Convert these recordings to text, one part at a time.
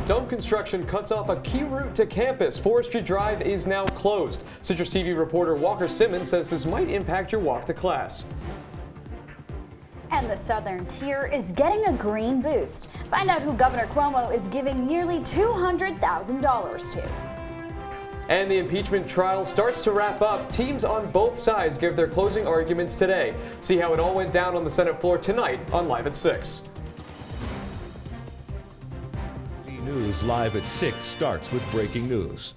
Dome construction cuts off a key route to campus. Forestry Drive is now closed. CitrusTV reporter Walker Simmons says this might impact your walk to class. And the Southern Tier is getting a green boost. Find out who Governor Cuomo is giving nearly $200,000 to. And the impeachment trial starts to wrap up. Teams on both sides give their closing arguments today. See how it all went down on the Senate floor tonight on Live at 6. News Live at 6 starts with breaking news.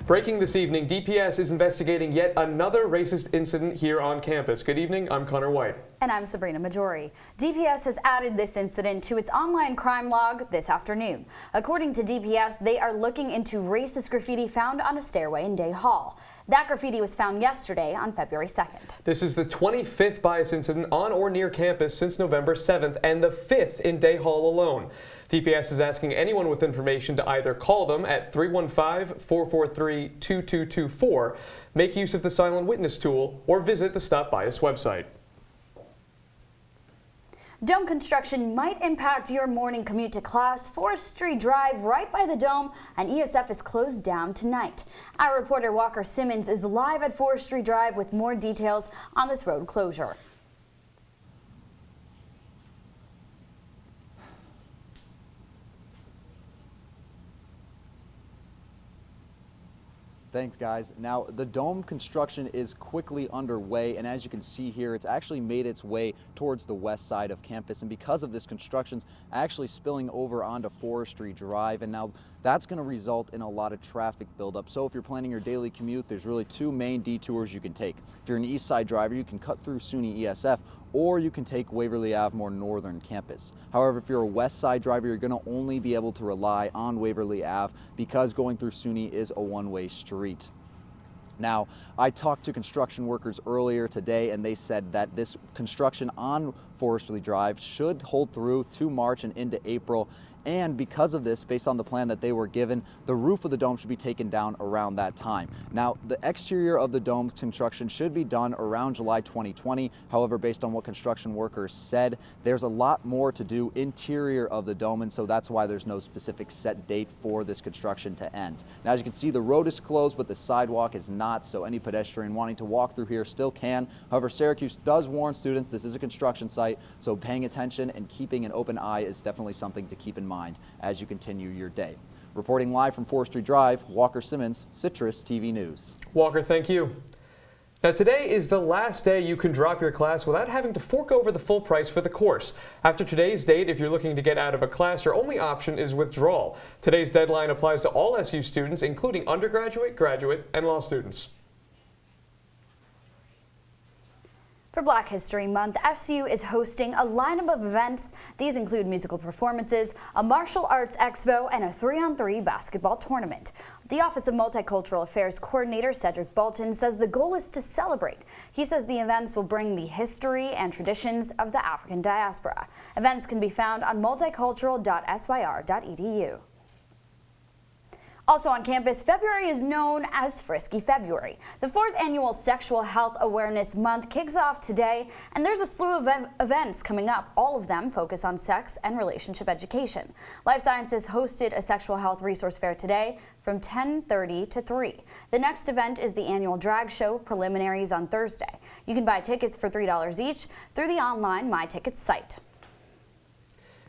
Breaking this evening, DPS is investigating yet another racist incident here on campus. Good evening, I'm Conor Wight. And I'm Sabrina Maggiore. DPS has added this incident to its online crime log this afternoon. According to DPS, they are looking into racist graffiti found on a stairway in Day Hall. That graffiti was found yesterday on February 2nd. This is the 25th bias incident on or near campus since November 7th and the 5th in Day Hall alone. DPS is asking anyone with information to either call them at 315-443-2224, make use of the silent witness tool, or visit the Stop Bias website. Dome construction might impact your morning commute to class. Forestry Drive right by the Dome and ESF is closed down tonight. Our reporter Walker Simmons is live at Forestry Drive with more details on this road closure. Thanks, guys. Now, the dome construction is quickly underway, and as you can see here, it's actually made its way towards the west side of campus, and because of this, construction's actually spilling over onto Forestry Drive, and now that's going to result in a lot of traffic buildup. So if you're planning your daily commute, there's really two main detours you can take. If you're an east side driver, you can cut through SUNY ESF, or you can take Waverly Ave more northern campus. However, if you're a west side driver, you're going to only be able to rely on Waverly Ave because going through SUNY is a one-way street. Now, I talked to construction workers earlier today, and they said that this construction on Forestry Drive should hold through to March and into April. And because of this, based on the plan that they were given, the roof of the dome should be taken down around that time. Now, the exterior of the dome construction should be done around July 2020. However, based on what construction workers said, there's a lot more to do interior of the dome, and so that's why there's no specific set date for this construction to end. Now, as you can see, the road is closed, but the sidewalk is not, so any pedestrian wanting to walk through here still can. However, Syracuse does warn students this is a construction site, so paying attention and keeping an open eye is definitely something to keep in mind as you continue your day. Reporting live from Forestry Drive, Walker Simmons, CitrusTV News. Walker, thank you. Now, today is the last day you can drop your class without having to fork over the full price for the course. After today's date, if you're looking to get out of a class, your only option is withdrawal. Today's deadline applies to all SU students, including undergraduate, graduate, and law students. For Black History Month, SU is hosting a lineup of events. These include musical performances, a martial arts expo, and a 3-on-3 basketball tournament. The Office of Multicultural Affairs Coordinator Cedric Bolton says the goal is to celebrate. He says the events will bring the history and traditions of the African diaspora. Events can be found on multicultural.syr.edu. Also on campus, February is known as Frisky February. The 4th annual Sexual Health Awareness Month kicks off today, and there's a slew of events coming up. All of them focus on sex and relationship education. Life Sciences hosted a sexual health resource fair today from 10:30 to 3. The next event is the annual drag show preliminaries on Thursday. You can buy tickets for $3 each through the online My Tickets site.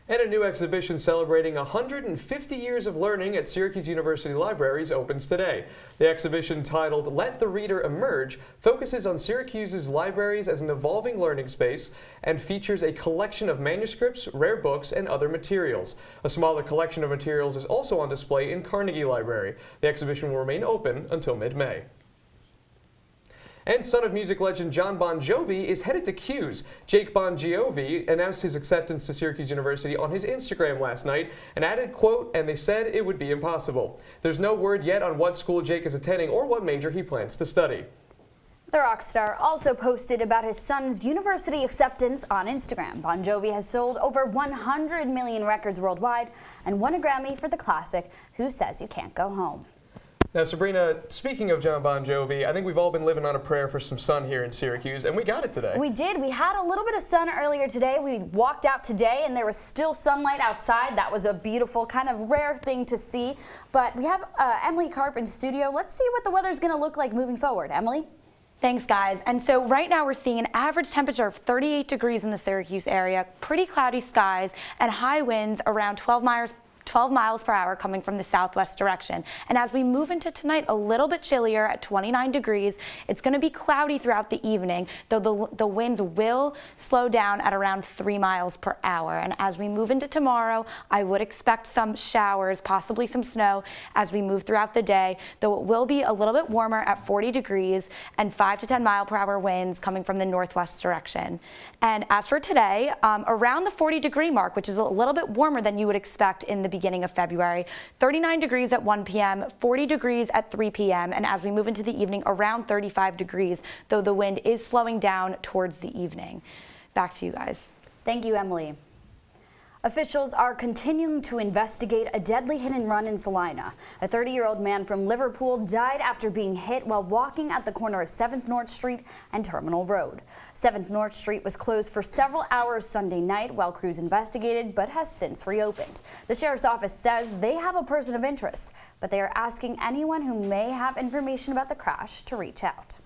And a new exhibition celebrating 150 years of learning at Syracuse University Libraries opens today. The exhibition, titled Let the Reader Emerge, focuses on Syracuse's libraries as an evolving learning space and features a collection of manuscripts, rare books, and other materials. A smaller collection of materials is also on display in Carnegie Library. The exhibition will remain open until mid-May. And son of music legend Jon Bon Jovi is headed to Q's. Jake Bon Jovi announced his acceptance to Syracuse University on his Instagram last night and added, quote, "and they said it would be impossible." There's no word yet on what school Jake is attending or what major he plans to study. The rock star also posted about his son's university acceptance on Instagram. Bon Jovi has sold over 100 million records worldwide and won a Grammy for the classic Who Says You Can't Go Home. Now, Sabrina, speaking of John Bon Jovi, I think we've all been living on a prayer for some sun here in Syracuse, and we got it today. We did. We had a little bit of sun earlier today. We walked out today, and there was still sunlight outside. That was a beautiful, kind of rare thing to see. But we have Emily Karp in studio. Let's see what the weather's going to look like moving forward. Emily? Thanks, guys. And so right now we're seeing an average temperature of 38 degrees in the Syracuse area, pretty cloudy skies, and high winds around 12 miles per hour coming from the southwest direction. And as we move into tonight, a little bit chillier at 29 degrees. It's going to be cloudy throughout the evening, though the winds will slow down at around 3 miles per hour. And as we move into tomorrow, I would expect some showers, possibly some snow as we move throughout the day, though it will be a little bit warmer at 40 degrees and 5 to 10 mile per hour winds coming from the northwest direction. And as for today, around the 40-degree mark, which is a little bit warmer than you would expect in the beginning of February, 39 degrees at 1 p.m., 40 degrees at 3 p.m., and as we move into the evening, around 35 degrees, though the wind is slowing down towards the evening. Back to you guys. Thank you, Emily. Officials are continuing to investigate a deadly hit-and-run in Salina. A 30-year-old man from Liverpool died after being hit while walking at the corner of 7th North Street and Terminal Road. 7th North Street was closed for several hours Sunday night while crews investigated, but has since reopened. The sheriff's office says they have a person of interest, but they are asking anyone who may have information about the crash to reach out.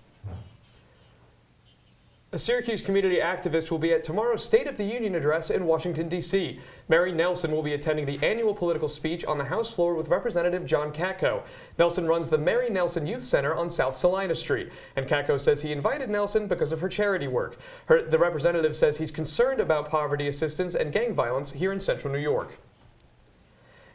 A Syracuse community activist will be at tomorrow's State of the Union address in Washington, D.C. Mary Nelson will be attending the annual political speech on the House floor with Representative John Katko. Nelson runs the Mary Nelson Youth Center on South Salina Street, and Katko says he invited Nelson because of her charity work. The representative says he's concerned about poverty assistance and gang violence here in central New York.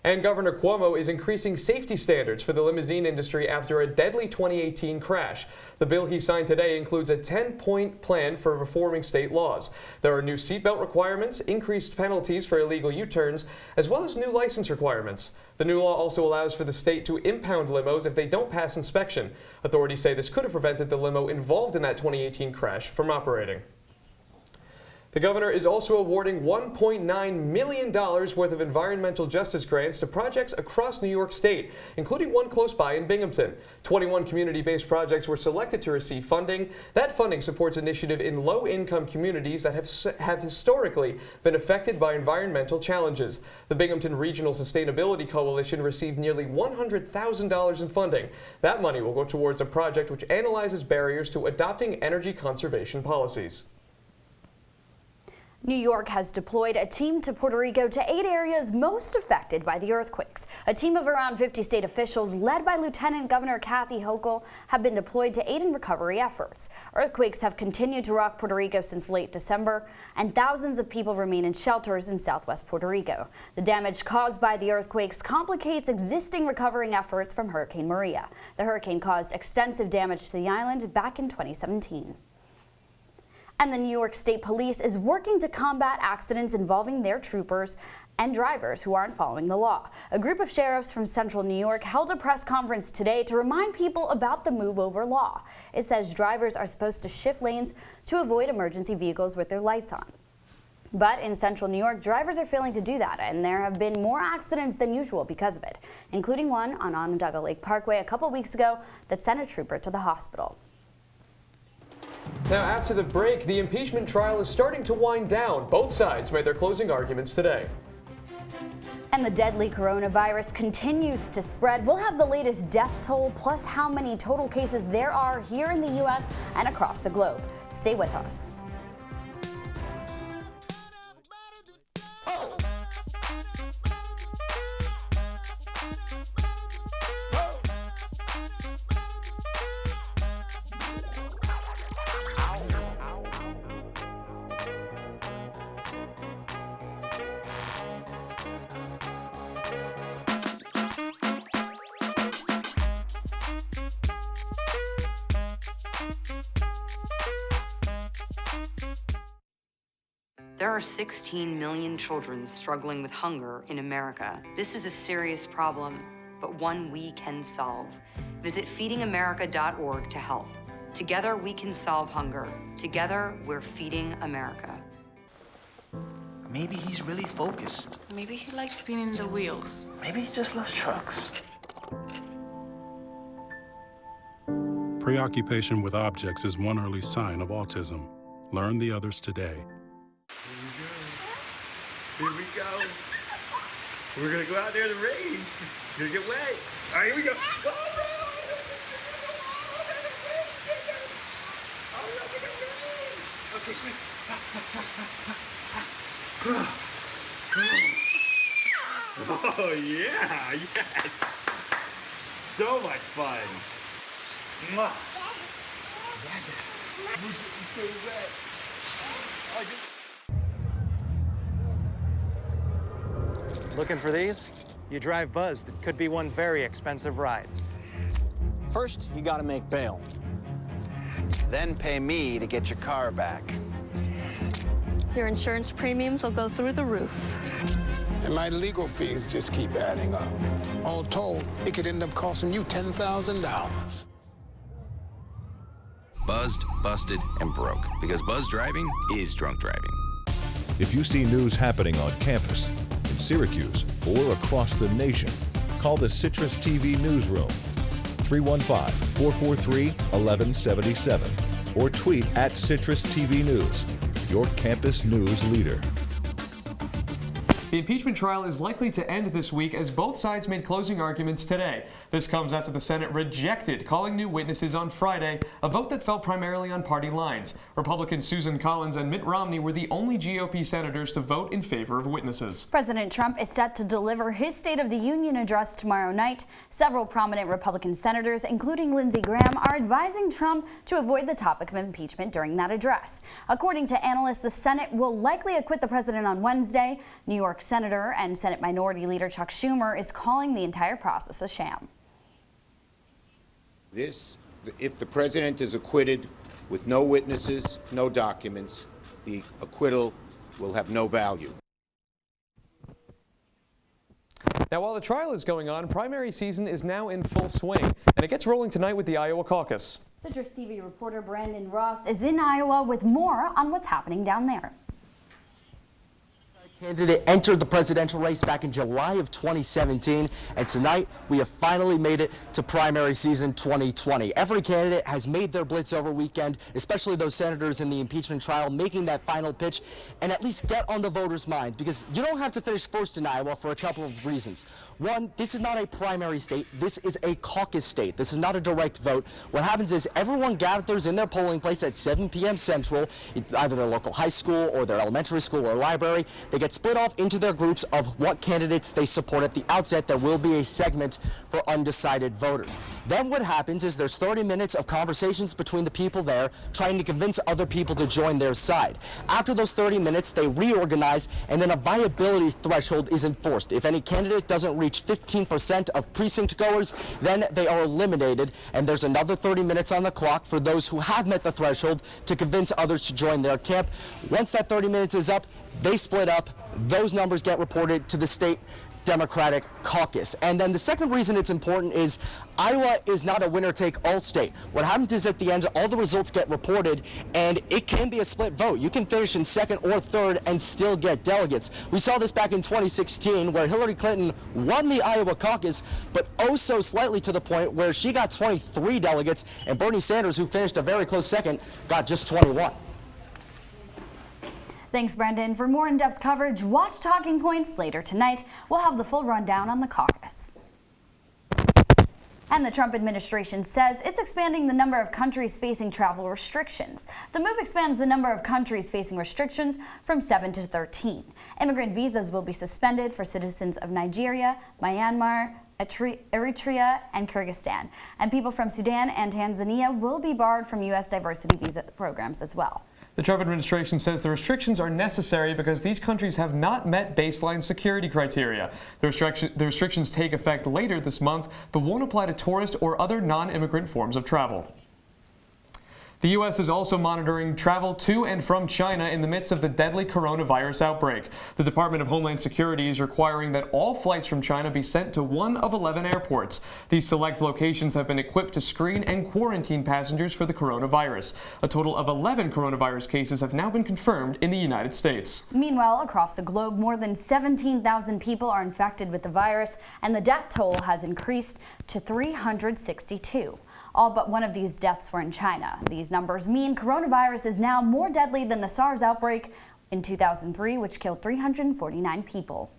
And Governor Cuomo is increasing safety standards for the limousine industry after a deadly 2018 crash. The bill he signed today includes a 10-point plan for reforming state laws. There are new seatbelt requirements, increased penalties for illegal U-turns, as well as new license requirements. The new law also allows for the state to impound limos if they don't pass inspection. Authorities say this could have prevented the limo involved in that 2018 crash from operating. The governor is also awarding $1.9 million worth of environmental justice grants to projects across New York State, including one close by in Binghamton. 21 community-based projects were selected to receive funding. That funding supports initiative in low-income communities that have historically been affected by environmental challenges. The Binghamton Regional Sustainability Coalition received nearly $100,000 in funding. That money will go towards a project which analyzes barriers to adopting energy conservation policies. New York has deployed a team to Puerto Rico to aid areas most affected by the earthquakes. A team of around 50 state officials, led by Lieutenant Governor Kathy Hochul, have been deployed to aid in recovery efforts. Earthquakes have continued to rock Puerto Rico since late December, and thousands of people remain in shelters in southwest Puerto Rico. The damage caused by the earthquakes complicates existing recovering efforts from Hurricane Maria. The hurricane caused extensive damage to the island back in 2017. And the New York State Police is working to combat accidents involving their troopers and drivers who aren't following the law. A group of sheriffs from central New York held a press conference today to remind people about the move over law. It says drivers are supposed to shift lanes to avoid emergency vehicles with their lights on. But in central New York, drivers are failing to do that, and there have been more accidents than usual because of it, including one on Onondaga Lake Parkway a couple weeks ago that sent a trooper to the hospital. Now, after the break, the impeachment trial is starting to wind down. Both sides made their closing arguments today. And the deadly coronavirus continues to spread. We'll have the latest death toll, plus how many total cases there are here in the U.S. and across the globe. Stay with us. There are 16 million children struggling with hunger in America. This is a serious problem, but one we can solve. Visit feedingamerica.org to help. Together we can solve hunger. Together we're feeding America. Maybe he's really focused. Maybe he likes spinning the wheels. Maybe he just loves trucks. Preoccupation with objects is one early sign of autism. Learn the others today. Here we go. We're gonna go out there in the rain. You're gonna get wet. All right, here we go. Go, okay, quick. Oh yeah, yes. So much fun. Mwah. It's so wet. Looking for these? You drive buzzed. It could be one very expensive ride. First, you gotta make bail. Then pay me to get your car back. Your insurance premiums will go through the roof. And my legal fees just keep adding up. All told, it could end up costing you $10,000. Buzzed, busted, and broke. Because buzz driving is drunk driving. If you see news happening on campus, in Syracuse, or across the nation, call the CitrusTV newsroom, 315-443-1177, or tweet at CitrusTV News, your campus news leader. The impeachment trial is likely to end this week as both sides made closing arguments today. This comes after the Senate rejected calling new witnesses on Friday, a vote that fell primarily on party lines. Republicans Susan Collins and Mitt Romney were the only GOP senators to vote in favor of witnesses. President Trump is set to deliver his State of the Union address tomorrow night. Several prominent Republican senators, including Lindsey Graham, are advising Trump to avoid the topic of impeachment during that address. According to analysts, the Senate will likely acquit the president on Wednesday. New York Senator and Senate Minority Leader Chuck Schumer is calling the entire process a sham. If the president is acquitted with no witnesses, no documents, the acquittal will have no value. Now, while the trial is going on, primary season is now in full swing, and it gets rolling tonight with the Iowa caucus. CitrusTV reporter Brandon Ross is in Iowa with more on what's happening down there. Candidate entered the presidential race back in July of 2017, and tonight we have finally made it to primary season 2020. Every candidate has made their blitz over weekend, especially those senators in the impeachment trial, making that final pitch and at least get on the voters' minds, because you don't have to finish first in Iowa for a couple of reasons. One, this is not a primary state. This is a caucus state. This is not a direct vote. What happens is everyone gathers in their polling place at 7 p.m. Central, either their local high school or their elementary school or library. They get split off into their groups of what candidates they support. At the outset, there will be a segment for undecided voters. Then what happens is there's 30 minutes of conversations between the people there trying to convince other people to join their side. After those 30 minutes, they reorganize, and then a viability threshold is enforced. If any candidate doesn't reach 15% of precinct goers, then they are eliminated, and there's another 30 minutes on the clock for those who have met the threshold to convince others to join their camp. Once that 30 minutes is up, they split up. Those numbers get reported to the state Democratic caucus. And then the second reason it's important is Iowa is not a winner-take-all state. What happens is at the end, all the results get reported, and it can be a split vote. You can finish in second or third and still get delegates. We saw this back in 2016, where Hillary Clinton won the Iowa caucus, but oh so slightly, to the point where she got 23 delegates, and Bernie Sanders, who finished a very close second, got just 21. Thanks, Brandon. For more in-depth coverage, watch Talking Points later tonight. We'll have the full rundown on the caucus. And the Trump administration says it's expanding the number of countries facing travel restrictions. The move expands the number of countries facing restrictions from 7 to 13. Immigrant visas will be suspended for citizens of Nigeria, Myanmar, Eritrea, and Kyrgyzstan. And people from Sudan and Tanzania will be barred from U.S. diversity visa programs as well. The Trump administration says the restrictions are necessary because these countries have not met baseline security criteria. The restrictions take effect later this month, but won't apply to tourist or other non-immigrant forms of travel. The U.S. is also monitoring travel to and from China in the midst of the deadly coronavirus outbreak. The Department of Homeland Security is requiring that all flights from China be sent to one of 11 airports. These select locations have been equipped to screen and quarantine passengers for the coronavirus. A total of 11 coronavirus cases have now been confirmed in the United States. Meanwhile, across the globe, more than 17,000 people are infected with the virus, and the death toll has increased to 362. All but one of these deaths were in China. These numbers mean coronavirus is now more deadly than the SARS outbreak in 2003, which killed 349 people.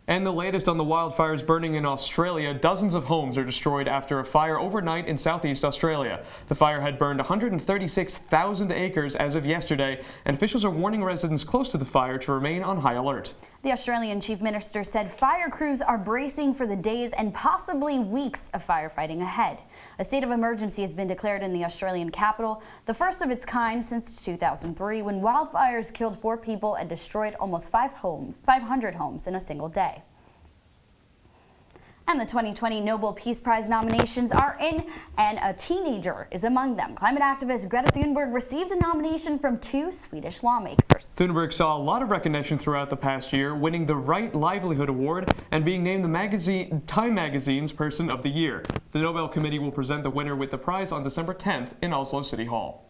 And the latest on the wildfires burning in Australia, dozens of homes are destroyed after a fire overnight in southeast Australia. The fire had burned 136,000 acres as of yesterday, and officials are warning residents close to the fire to remain on high alert. The Australian Chief Minister said fire crews are bracing for the days and possibly weeks of firefighting ahead. A state of emergency has been declared in the Australian capital, the first of its kind since 2003, when wildfires killed 4 people and destroyed almost 500 homes in a single day. And the 2020 Nobel Peace Prize nominations are in, and a teenager is among them. Climate activist Greta Thunberg received a nomination from 2 Swedish lawmakers. Thunberg saw a lot of recognition throughout the past year, winning the Right Livelihood Award and being named the Time Magazine's Person of the Year. The Nobel Committee will present the winner with the prize on December 10th in Oslo City Hall.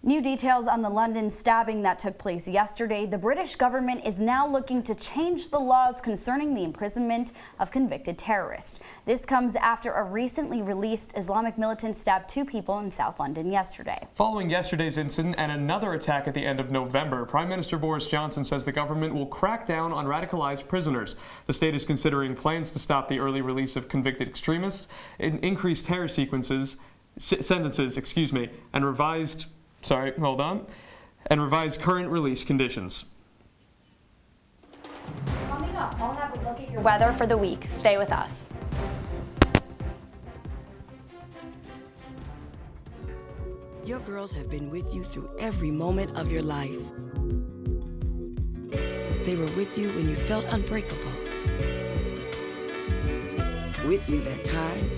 New details on the London stabbing that took place yesterday. The British government is now looking to change the laws concerning the imprisonment of convicted terrorists. This comes after a recently released Islamic militant stabbed 2 people in South London yesterday. Following yesterday's incident and another attack at the end of November, Prime Minister Boris Johnson says the government will crack down on radicalized prisoners. The state is considering plans to stop the early release of convicted extremists, increase terror sentences, and revise current release conditions. Coming up, I'll have a look at your weather for the week. Stay with us. Your girls have been with you through every moment of your life. They were with you when you felt unbreakable. With you that time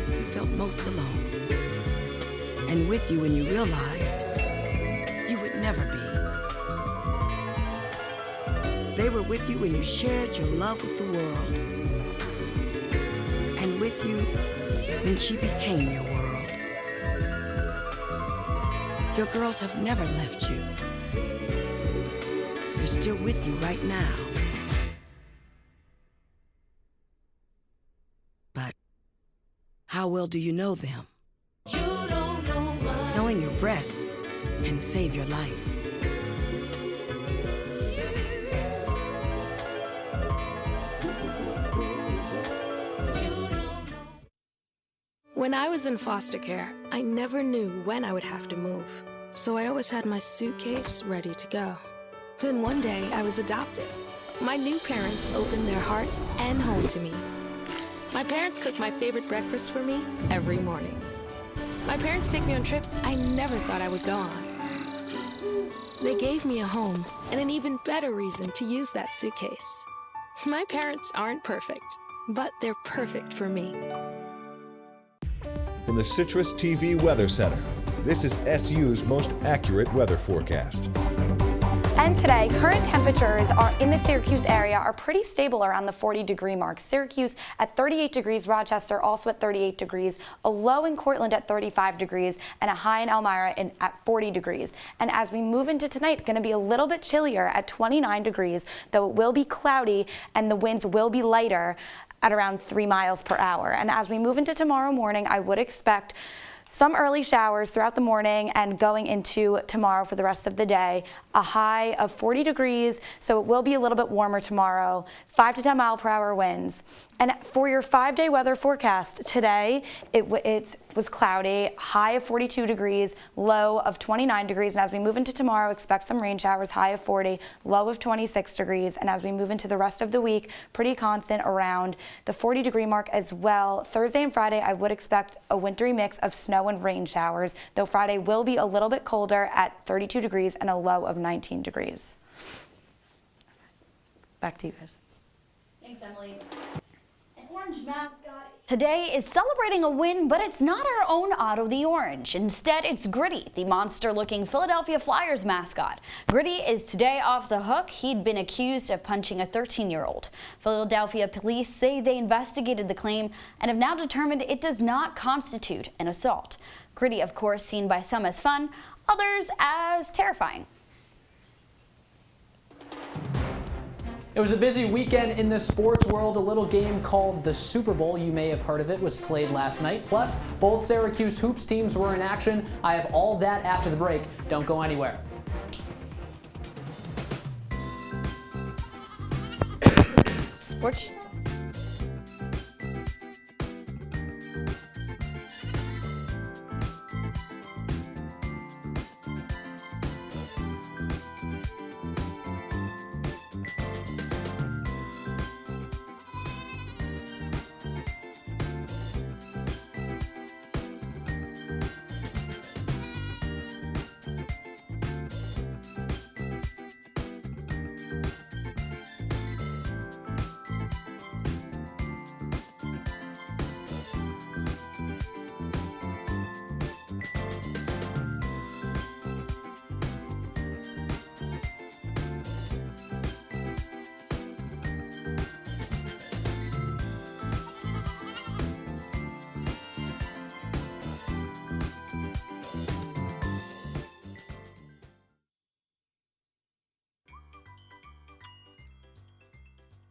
you felt most alone. And with you when you realized you would never be. They were with you when you shared your love with the world. And with you when she became your world. Your girls have never left you. They're still with you right now. But how well do you know them? Knowing your breasts can save your life. When I was in foster care, I never knew when I would have to move. So I always had my suitcase ready to go. Then one day I was adopted. My new parents opened their hearts and home to me. My parents cook my favorite breakfast for me every morning. My parents take me on trips I never thought I would go on. They gave me a home and an even better reason to use that suitcase. My parents aren't perfect, but they're perfect for me. From the CitrusTV Weather Center, this is SU's most accurate weather forecast. And today, current temperatures in the Syracuse area are pretty stable around the 40-degree mark. Syracuse at 38 degrees, Rochester also at 38 degrees, a low in Cortland at 35 degrees, and a high in Elmira at 40 degrees. And as we move into tonight, going to be a little bit chillier at 29 degrees, though it will be cloudy and the winds will be lighter at around 3 miles per hour. And as we move into tomorrow morning, I would expect some early showers throughout the morning and going into tomorrow for the rest of the day. A high of 40 degrees, so it will be a little bit warmer tomorrow. 5 to 10 mile per hour winds. And for your 5-day weather forecast, today it was cloudy, high of 42 degrees, low of 29 degrees. And as we move into tomorrow, expect some rain showers, high of 40, low of 26 degrees. And as we move into the rest of the week, pretty constant around the 40-degree mark as well. Thursday and Friday, I would expect a wintry mix of snow and rain showers, though Friday will be a little bit colder at 32 degrees and a low of 19 degrees. Back to you guys. Thanks, Emily. An orange mascot today is celebrating a win, but it's not our own Otto the Orange. Instead, it's Gritty, the monster-looking Philadelphia Flyers mascot. Gritty is today off the hook. He'd been accused of punching a 13-year-old. Philadelphia police say they investigated the claim and have now determined it does not constitute an assault. Gritty, of course, seen by some as fun, others as terrifying. It was a busy weekend in the sports world. A little game called the Super Bowl, you may have heard of it, was played last night. Plus, both Syracuse hoops teams were in action. I have all that after the break. Don't go anywhere. Sports.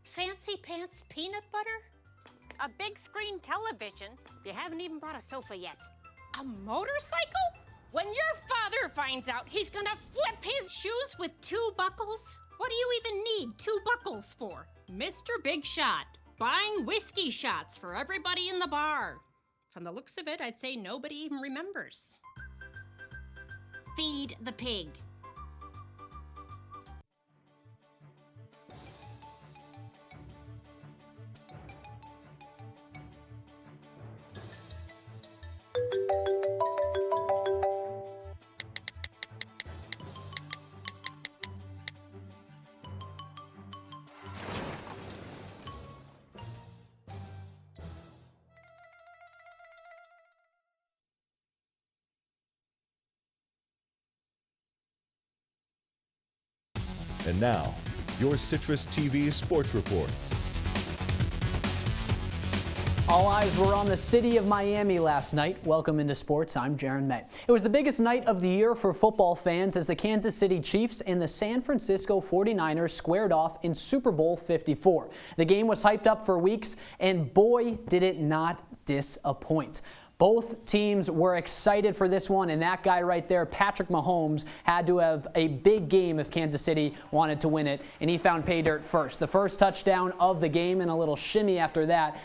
Fancy pants peanut butter? A big screen television? You haven't even bought a sofa yet. A motorcycle? When your father finds out, he's gonna flip his shoes with 2 buckles? What do you even need 2 buckles for? Mr. Big Shot, buying whiskey shots for everybody in the bar. From the looks of it, I'd say nobody even remembers. Feed the pig. And now, your CitrusTV Sports Report. All eyes were on the city of Miami last night. Welcome into sports. I'm Jaron May. It was the biggest night of the year for football fans as the Kansas City Chiefs and the San Francisco 49ers squared off in Super Bowl 54. The game was hyped up for weeks, and boy, did it not disappoint. Both teams were excited for this one, and that guy right there, Patrick Mahomes, had to have a big game if Kansas City wanted to win it, and he found pay dirt first. The first touchdown of the game and a little shimmy after that.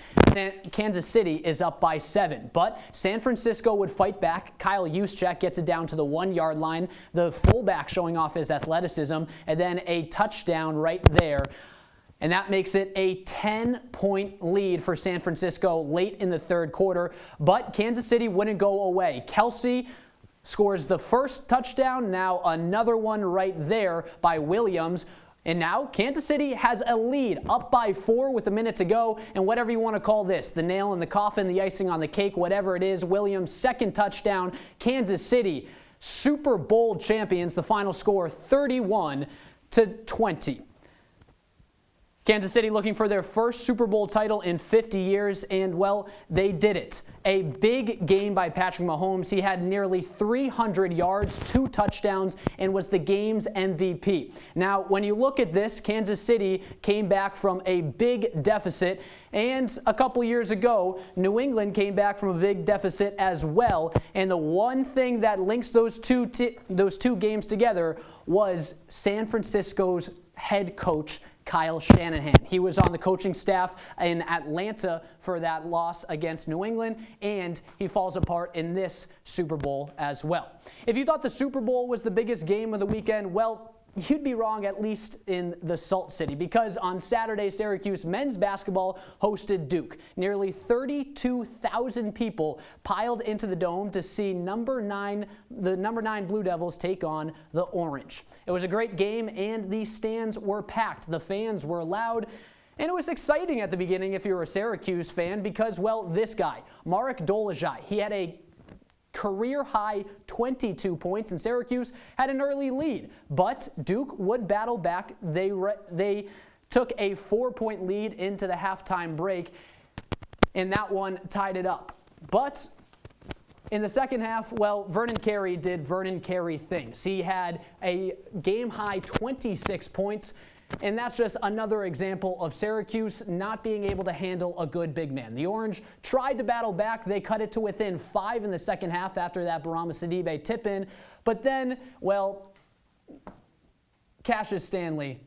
Kansas City is up by 7, but San Francisco would fight back. Kyle Juszczyk gets it down to the 1-yard line, the fullback showing off his athleticism, and then a touchdown right there. And that makes it a 10-point lead for San Francisco late in the third quarter. But Kansas City wouldn't go away. Kelsey scores the first touchdown, now another one right there by Williams. And now Kansas City has a lead, up by 4 with a minute to go. And whatever you want to call this, the nail in the coffin, the icing on the cake, whatever it is, Williams' second touchdown. Kansas City, Super Bowl champions. The final score 31-20. Kansas City looking for their first Super Bowl title in 50 years, and, well, they did it. A big game by Patrick Mahomes. He had nearly 300 yards, 2 touchdowns, and was the game's MVP. Now, when you look at this, Kansas City came back from a big deficit, and a couple years ago, New England came back from a big deficit as well, and the one thing that links those two games together was San Francisco's head coach, Kyle Shanahan. He was on the coaching staff in Atlanta for that loss against New England, and he falls apart in this Super Bowl as well. If you thought the Super Bowl was the biggest game of the weekend, well, you'd be wrong, at least in the Salt City, because on Saturday, Syracuse men's basketball hosted Duke. Nearly 32,000 people piled into the Dome to see the number 9 Blue Devils take on the Orange. It was a great game, and the stands were packed. The fans were loud. And it was exciting at the beginning if you were a Syracuse fan because, well, this guy, Marek Dolezaj, he had a career-high 22 points, and Syracuse had an early lead. But Duke would battle back. They took a 4-point lead into the halftime break, and that one tied it up. But in the second half, well, Vernon Carey did Vernon Carey things. He had a game-high 26 points, And that's just another example of Syracuse not being able to handle a good big man. The Orange tried to battle back. They cut it to within 5 in the second half after that Barama Sidibe tip-in. But then, well, Cassius Stanley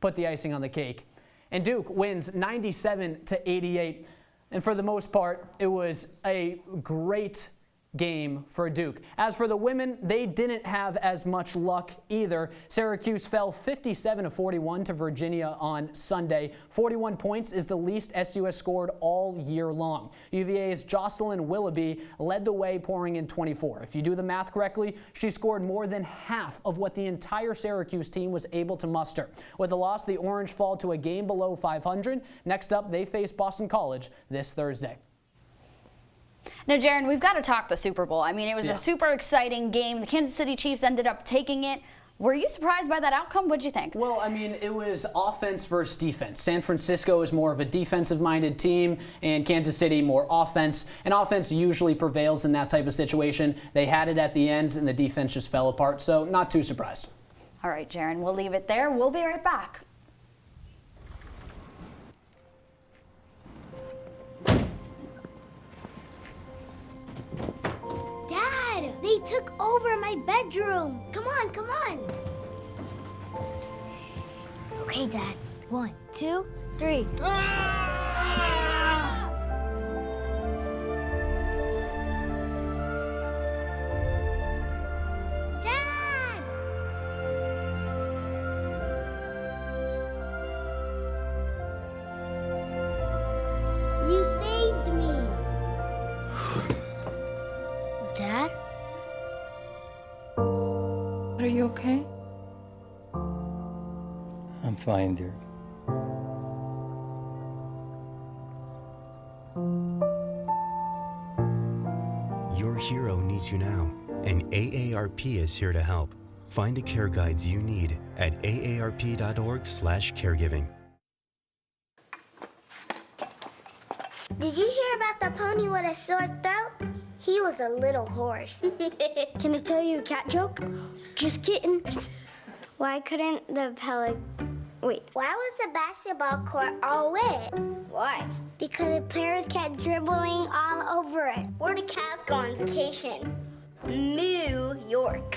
put the icing on the cake. And Duke wins 97-88. And for the most part, it was a great game for Duke. As for the women, they didn't have as much luck either. Syracuse fell 57-41 to Virginia on Sunday. 41 points is the least SUS scored all year long. UVA's Jocelyn Willoughby led the way, pouring in 24. If you do the math correctly, she scored more than half of what the entire Syracuse team was able to muster. With the loss, the Orange fall to a game below 500. Next up, they face Boston College this Thursday. Now, Jaron, we've got to talk the Super Bowl. I mean, it was a super exciting game. The Kansas City Chiefs ended up taking it. Were you surprised by that outcome? What'd you think? Well, I mean, it was offense versus defense. San Francisco is more of a defensive-minded team, and Kansas City more offense. And offense usually prevails in that type of situation. They had it at the end, and the defense just fell apart, so not too surprised. All right, Jaron, we'll leave it there. We'll be right back. They took over my bedroom. Come on, come on. Okay, Dad. 1, 2, 3. Dad! You saved me. Dad? Are you okay? I'm fine, dear. Your hero needs you now, and AARP is here to help. Find the care guides you need at aarp.org/caregiving. Did you hear about the pony with a sore throat? He was a little horse. Can I tell you a cat joke? Just kidding. Why couldn't the Why was the basketball court all wet? Why? Because the players kept dribbling all over it. Where did cats go on vacation? New York.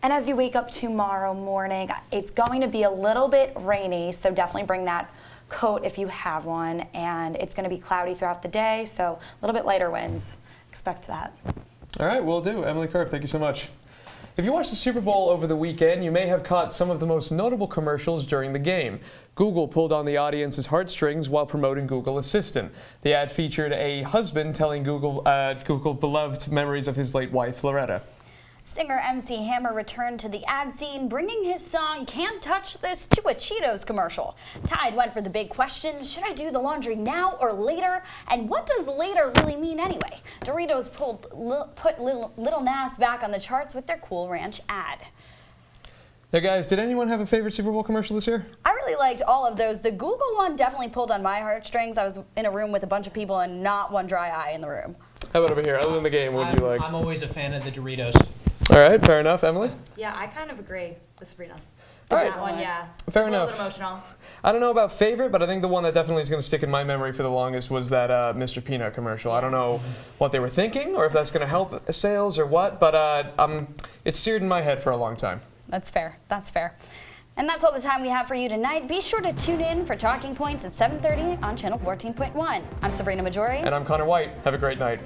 And as you wake up tomorrow morning, it's going to be a little bit rainy, so definitely bring that coat if you have one. And it's going to be cloudy throughout the day, so a little bit lighter winds. Expect that. All right, will do. Emily Karp, thank you so much. If you watched the Super Bowl over the weekend, you may have caught some of the most notable commercials during the game. Google pulled on the audience's heartstrings while promoting Google Assistant. The ad featured a husband telling Google beloved memories of his late wife, Loretta. Singer MC Hammer returned to the ad scene, bringing his song Can't Touch This to a Cheetos commercial. Tide went for the big question, should I do the laundry now or later? And what does later really mean anyway? Doritos put Little Nas back on the charts with their Cool Ranch ad. Now guys, did anyone have a favorite Super Bowl commercial this year? I really liked all of those. The Google one definitely pulled on my heartstrings. I was in a room with a bunch of people and not one dry eye in the room. How about over here? Other than the game, what do you like? I'm always a fan of the Doritos. All right, fair enough. Emily? Yeah, I kind of agree with Sabrina. All right. That one, yeah. Fair it's enough. A little bit emotional. I don't know about favorite, but I think the one that definitely is going to stick in my memory for the longest was that Mr. Peanut commercial. I don't know what they were thinking or if that's going to help sales or what, but it's seared in my head for a long time. That's fair. That's fair. And that's all the time we have for you tonight. Be sure to tune in for Talking Points at 7:30 on Channel 14.1. I'm Sabrina Maggiore. And I'm Conor Wight. Have a great night.